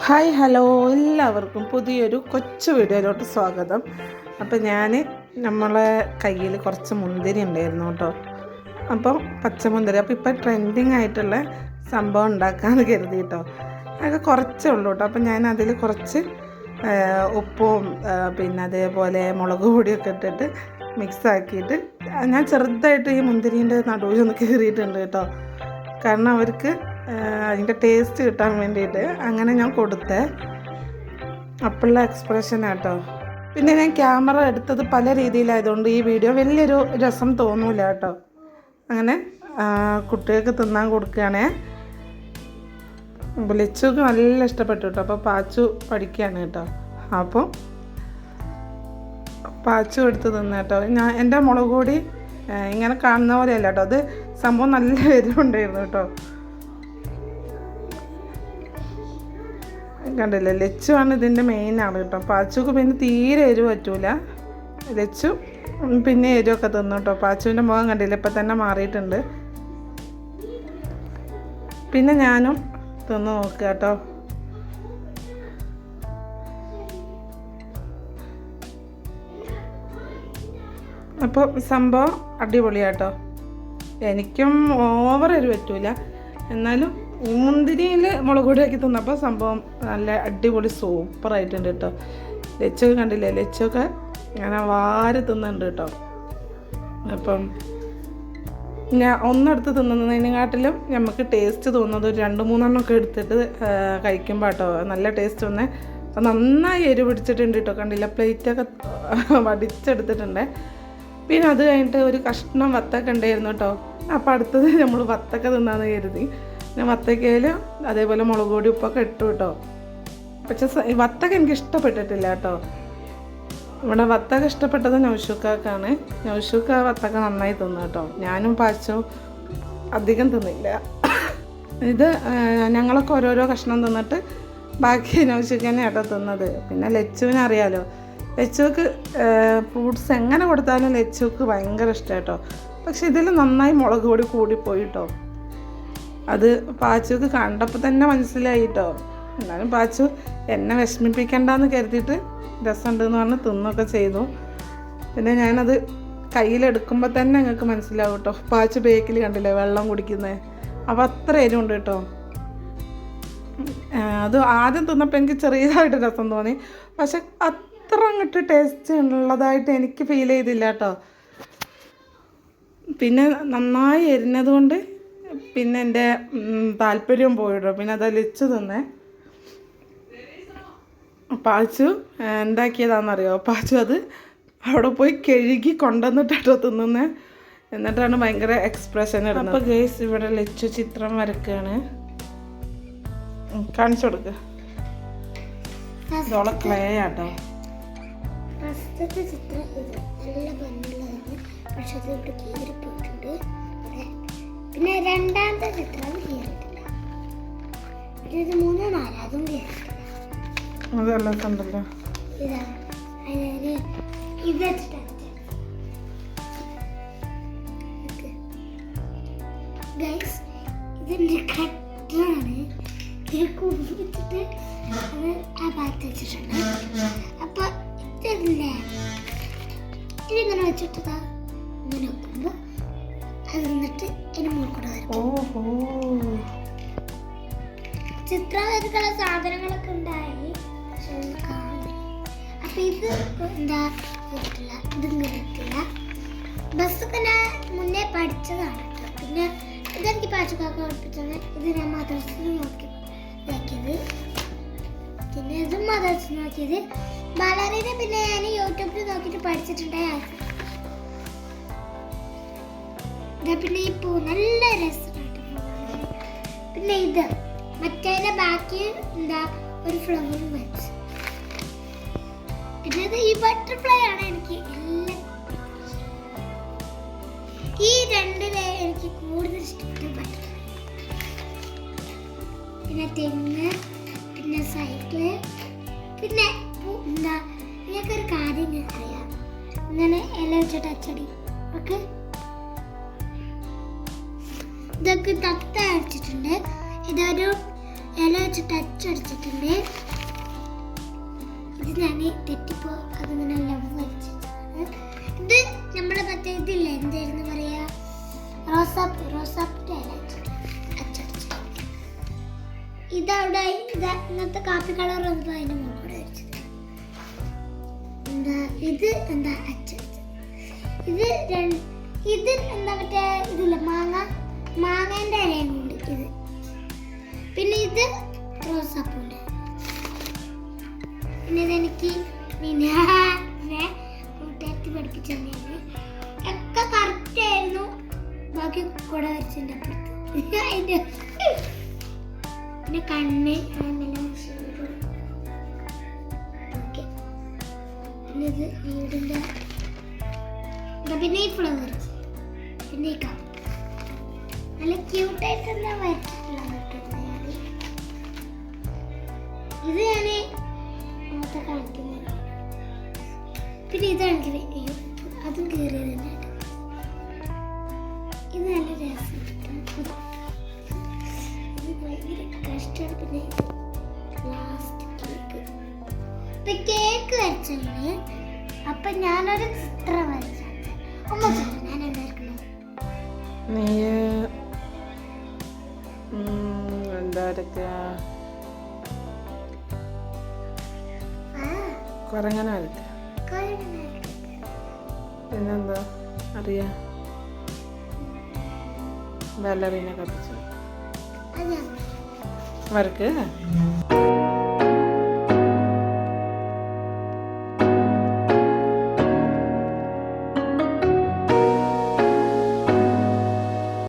Hi hello എല്ലാവർക്കും പുതിയൊരു കൊച്ചു വീഡിയോയിലോട്ട് സ്വാഗതം. അപ്പോൾ നമ്മളെ കയ്യിൽ കുറച്ച് മുന്തിരി ഉണ്ടായിരുന്നു കേട്ടോ. അപ്പോൾ പച്ചമുന്തിരി അപ്പോൾ ഇപ്പോൾ ട്രെൻഡിങ് ആയിട്ടുള്ള സംഭവം ഉണ്ടാക്കാമെന്ന് കരുതി കേട്ടോ. അതൊക്കെ കുറച്ചേ ഉള്ളൂ കേട്ടോ. അപ്പോൾ ഞാൻ അതിൽ കുറച്ച് ഉപ്പും പിന്നെ അതേപോലെ മുളക് പൊടിയൊക്കെ ഇട്ടിട്ട് മിക്സ് ആക്കിയിട്ട് ഞാൻ ചെറുതായിട്ട് ഈ മുന്തിരീൻ്റെ നടുവിലൊന്ന് കീറിയിട്ടുണ്ട് കേട്ടോ. കാരണം അവർക്ക് അതിൻ്റെ ടേസ്റ്റ് കിട്ടാൻ വേണ്ടിയിട്ട് അങ്ങനെ ഞാൻ കൊടുത്തേ. അപ്പോഴുള്ള എക്സ്പ്രഷൻ കേട്ടോ. പിന്നെ ഞാൻ ക്യാമറ എടുത്തത് പല രീതിയിലായതുകൊണ്ട് ഈ വീഡിയോ വലിയൊരു രസം തോന്നൂല കേട്ടോ. അങ്ങനെ കുട്ടികൾക്ക് തിന്നാൻ കൊടുക്കുകയാണേ. ലച്ചുക്ക് നല്ല ഇഷ്ടപ്പെട്ടു കേട്ടോ. അപ്പോൾ പാച്ചു പഠിക്കുകയാണ് കേട്ടോ. അപ്പോൾ പാച്ചു എടുത്ത് തിന്ന കേട്ടോ. എൻ്റെ മുളക് പൊടി ഇങ്ങനെ കാണുന്ന പോലെയല്ല കേട്ടോ. അത് സംഭവം നല്ല എരിവുണ്ടായിരുന്നു കേട്ടോ. കണ്ടില്ലേ, ലച്ചു ആണ് ഇതിൻ്റെ മെയിനാണ് കേട്ടോ. പാച്ചുക്ക് പിന്നെ തീരെ എരിവ് പറ്റൂല. ലച്ചു പിന്നെ എരിവൊക്കെ തിന്നു കേട്ടോ. പാച്ചുവിൻ്റെ മുഖം കണ്ടില്ല, ഇപ്പം തന്നെ മാറിയിട്ടുണ്ട്. പിന്നെ ഞാനും തിന്ന് നോക്കുക കേട്ടോ. അപ്പോൾ സംഭവം അടിപൊളിയാട്ടോ. എനിക്കും ഓവർ എരിവ് പറ്റൂല, എന്നാലും മുന്തിരിയിൽ മുളക് പൊടിയാക്കി തിന്നപ്പോൾ സംഭവം നല്ല അടിപൊളി സൂപ്പറായിട്ടുണ്ട് കേട്ടോ. ലച്ചൊക്കെ കണ്ടില്ലേ, ലച്ചൊക്കെ അങ്ങനെ വാരി തിന്നുന്നുണ്ട് കേട്ടോ. അപ്പം ഞാൻ ഒന്നെടുത്ത് തിന്നുന്നതിനെക്കാട്ടിലും നമുക്ക് ടേസ്റ്റ് തോന്നുന്നത് ഒരു 2-3 ഒക്കെ എടുത്തിട്ട് കഴിക്കുമ്പോൾ കേട്ടോ നല്ല ടേസ്റ്റ് വന്നേ. അപ്പം നന്നായി എരിവ് പിടിച്ചിട്ടുണ്ട് കേട്ടോ. കണ്ടില്ല, പ്ലേറ്റൊക്കെ വടിച്ചെടുത്തിട്ടുണ്ട്. പിന്നെ അത് കഴിഞ്ഞിട്ട് ഒരു കഷ്ണം വത്തക്ക ഉണ്ടായിരുന്നു കേട്ടോ. അപ്പോൾ അടുത്തത് നമ്മൾ വത്തക്ക തിന്നാന്ന് കരുതി ഞാൻ വത്തക്കയിൽ അതേപോലെ മുളക് പൊടി ഉപ്പൊക്കെ ഇട്ടു കേട്ടോ. പക്ഷേ വത്തക്ക എനിക്ക് ഇഷ്ടപ്പെട്ടിട്ടില്ല കേട്ടോ. ഇവിടെ വത്തക്ക ഇഷ്ടപ്പെട്ടത് നൗഷുക്കാണ്. നൗഷുക്ക വത്തക്ക നന്നായി തിന്നു കേട്ടോ. ഞാനും പാച്ചു അധികം തിന്നില്ല. ഇത് ഞങ്ങളൊക്കെ ഓരോരോ കഷ്ണം തിന്നിട്ട് ബാക്കി നൗഷുക്കന്നെ കേട്ടോ തിന്നത്. പിന്നെ ലച്ചുവിനെ അറിയാലോ, ലച്ചുക്ക് ഫ്രൂട്ട്സ് എങ്ങനെ കൊടുത്താലും ലച്ചുക്ക് ഭയങ്കര ഇഷ്ടം കേട്ടോ. പക്ഷെ ഇതിൽ നന്നായി മുളക് പൊടി കൂടിപ്പോയി കേട്ടോ. അത് പാച്ചുക്ക് കണ്ടപ്പോൾ തന്നെ മനസ്സിലായി കേട്ടോ. എന്നാലും പാച്ചു എന്നെ വിഷമിപ്പിക്കണ്ടെന്ന് കരുതിയിട്ട് രസമുണ്ടെന്ന് പറഞ്ഞ് തിന്നൊക്കെ ചെയ്തു. പിന്നെ ഞാനത് കയ്യിലെടുക്കുമ്പോൾ തന്നെ നിങ്ങൾക്ക് മനസ്സിലാവും കേട്ടോ. പാച്ചു ബേക്കിൽ കണ്ടില്ലേ വെള്ളം കുടിക്കുന്നത്, അപ്പോൾ അത്ര എരിവുണ്ട് കേട്ടോ. അത് ആദ്യം തിന്നപ്പോൾ എനിക്ക് ചെറിയതായിട്ട് രസം തോന്നി, പക്ഷെ അത്ര അങ്ങോട്ട് ടേസ്റ്റ് ഉള്ളതായിട്ട് എനിക്ക് ഫീൽ ചെയ്തില്ല കേട്ടോ. പിന്നെ നന്നായി എരിഞ്ഞത് കൊണ്ട് പിന്നെ എൻ്റെ താല്പര്യം പോയിട്ടോ. പിന്നെ അത് ലച്ചു തിന്നേ. പാച്ചു എന്താക്കിയതാണെന്നറിയോ, പാച്ചു അത് അവിടെ പോയി കഴുകി കൊണ്ടുവന്നിട്ടോ തിന്നുന്നേ. എന്നിട്ടാണ് ഭയങ്കര എക്സ്പ്രഷൻ ഇടുന്നത്. അപ്പോൾ ഗേസ് ഇവിടെ ലച്ചു ചിത്രം വരക്കുകയാണ്. കാണിച്ചു കൊടുക്കുക. ഇതോളെ ക്ലേ ആട്ടോ. പിന്നെ രണ്ടാമത്തെ ചിത്രം കീറിയിട്ടില്ല. ഇത് 3-4 അതും കീറിയിട്ടില്ല. അതെല്ലാം കണ്ടല്ലോ. ഇതാണ് ഇത് വെച്ചിട്ടാണ് ഗൈസ്. ഇതിൻ്റെ കട്ടറാണ്. ഇത് കുടിച്ചിട്ട് അത് ആ ഭാഗത്ത് വെച്ചിട്ടുണ്ട്. അപ്പൊ ഇതില്ലേ, ഇതിങ്ങനെ വെച്ചിട്ടതാ ഇങ്ങനെ വെക്കുമ്പോൾ അത് എന്നിട്ട് ഇതിന് മുകളിൽ വരും. ചിത്രം വരയ്ക്കുള്ള സാധനങ്ങളൊക്കെ ഉണ്ടായി, പക്ഷെ കാണുന്നില്ല. അപ്പൊ ഇത് എന്താ ഇട്ടില്ല, ഇതിങ്ങനെ ഇട്ടില്ല. ബസ്സൊക്കെ ഞാൻ മുന്നേ പഠിച്ചതാണ് കേട്ടോ. പിന്നെ ഇതെനിക്ക് പാചകമൊക്കെ പഠിപ്പിച്ചത്. ഇത് ഞാൻ മദർസിൽ നോക്കി ഇതാക്കിയത്. പിന്നെ ഇതും മദർസിൽ നോക്കിയത്. ബാലറിനെ പിന്നെ ഞാൻ യൂട്യൂബിൽ നോക്കിയിട്ട് പഠിച്ചിട്ടുണ്ടായി. പിന്നെ ഈ പൂ നല്ല രസമായിട്ട്. പിന്നെ ഇത് മറ്റേ ബാക്കി എന്താ ഒരു ഫ്ലവർ വെച്ച്. പിന്നെ ഈ ബട്ടർഫ്ലൈ ആണ് എനിക്ക് എല്ലാം. ഈ രണ്ടിലെ എനിക്ക് കൂടുതൽ ഇഷ്ടപ്പെട്ട ബട്ടർഫ്ലൈ. പിന്നെ തെങ്ങ്, പിന്നെ സൈക്കിള്, പിന്നെ എന്താ നിങ്ങൾക്കൊരു കാര്യം ഞാൻ അറിയാം. ഇങ്ങനെ ഇല വെച്ചിട്ട് അച്ചടി ഓക്കെ. ഇതൊക്കെ തത്ത അടിച്ചിട്ടുണ്ട്. ഇതൊരു ഇല വെച്ചിട്ട് അച്ചടിച്ചിട്ടുണ്ട്. ഇത് ഞാൻ തെറ്റിപ്പോ അതിങ്ങനെ ലവ് വെച്ചിട്ടാണ്. ഇത് നമ്മുടെ മറ്റേ ഇതില്ലേ, എന്തായിരുന്നു പറയാ, റോസാപ്പിന്റെ ഇല വെച്ചിട്ട് അച്ചടിച്ചു. ഇതവിടെ ഇന്നത്തെ കാപ്പി കളർ വന്നപ്പോ അതിന്റെ മുകളിൽ വെച്ചത്. ഇത് എന്താ അച്ചടിച്ചത്. ഇത് എന്താ മറ്റേ ഇതില്ല, മാങ്ങേന്റെ ഇലയും കൊണ്ട് ഇത്. പിന്നെ ഇത് റോസാപ്പൂണ്ട്. പിന്നെ ഇതെനിക്ക് കൂട്ടുകാരത്തി പഠിപ്പിച്ചു തന്നെയാണ്. ഒക്കെ കറക്റ്റ് ആയിരുന്നു. ബാക്കി കൂടെ വരച്ചതിൻ്റെ അപ്പുറത്ത് അതിൻ്റെ പിന്നെ കണ്ണ് ഓക്കെ. പിന്നെ ഇത് വീടിൻ്റെ പിന്നെ ഈ ഫ്ലവർ, പിന്നെ ഈ കപ്പ് നല്ല ക്യൂട്ടായിട്ട് എന്താ വരച്ചിട്ടുള്ളത്. ഇത് ഞാൻ മൊത്തം കളിക്കുന്നത്. പിന്നെ ഇതാണെങ്കിൽ അയ്യോ അതും കയറിയത് തന്നെ. ഇത് നല്ല രസം, ഇത് ഭയങ്കര കഷ്ടമാണ്. പിന്നെ ലാസ്റ്റ് കേക്ക്. ഇപ്പൊ കേക്ക് വരച്ചത് അപ്പൊ ഞാനൊരു ചിത്രം വരച്ച ഞാൻ എന്തായിരിക്കണം. നീ എന്താ കുറങ്ങനെ വരയ്ക്ക. പിന്നെന്താ അറിയാ, ബാലറിനെ കളിച്ചു വരക്ക്.